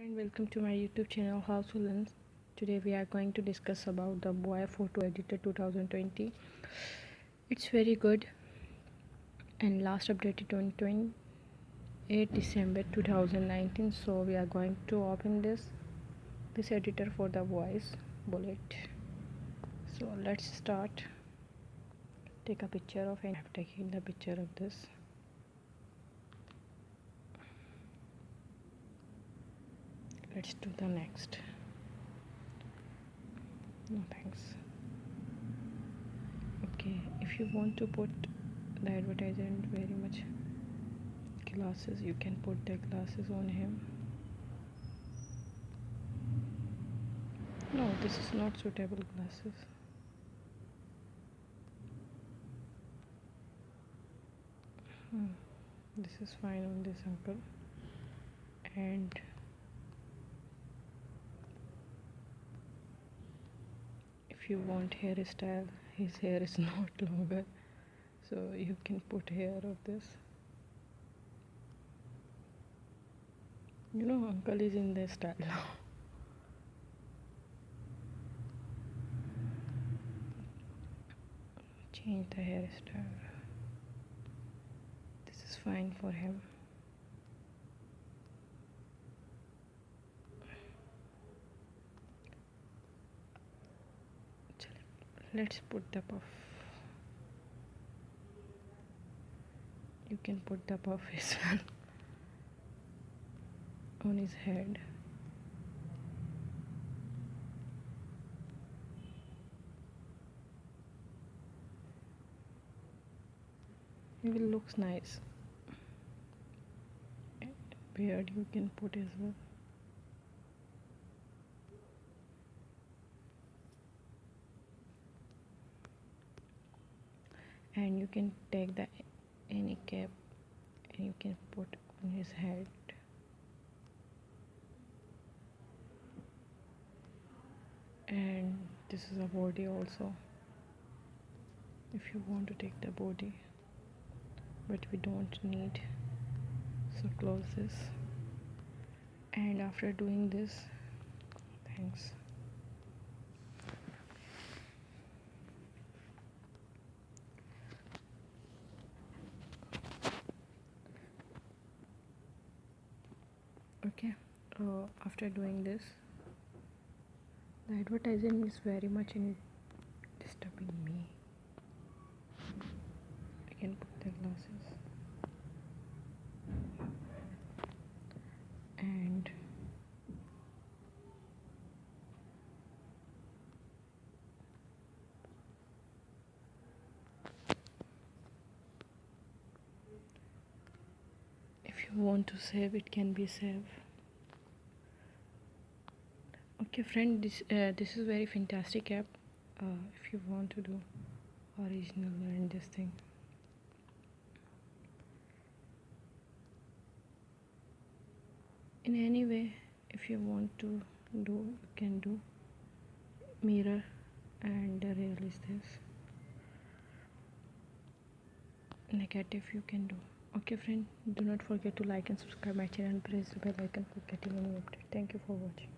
And welcome to my YouTube channel House Villains. Today we are going to discuss about the Boy Photo Editor 2020. It's very good and last updated on 28 December 2019. So we are going to open this editor for the voice bullet. So let's start. Take a picture of and I have taken the picture of this. Let's do the next. No thanks. Okay, if you want to put the advertisement very much glasses, you can put the glasses on him. No, this is not suitable glasses. This is fine on this uncle. And if you want hairstyle, his hair is not longer, so you can put hair of this. You know, uncle is in the style now. Change the hairstyle. This is fine for him. Let's put the puff. You can put the puff as well on his head. It will looks nice. And beard you can put as well. And you can take the any cap and you can put on his head. And this is a body also, if you want to take the body, but we don't need, so close this. And after doing this, thanks. Okay, after doing this, the advertising is very much in disturbing me. I can put the glasses. And if you want to save, it can be saved. Okay friend, this is very fantastic app. If you want to do original and this thing, in any way, if you want to do, you can do. Mirror and real is this. Negative you can do. Okay friend, do not forget to like and subscribe my channel and press the bell icon for getting any update. Thank you for watching.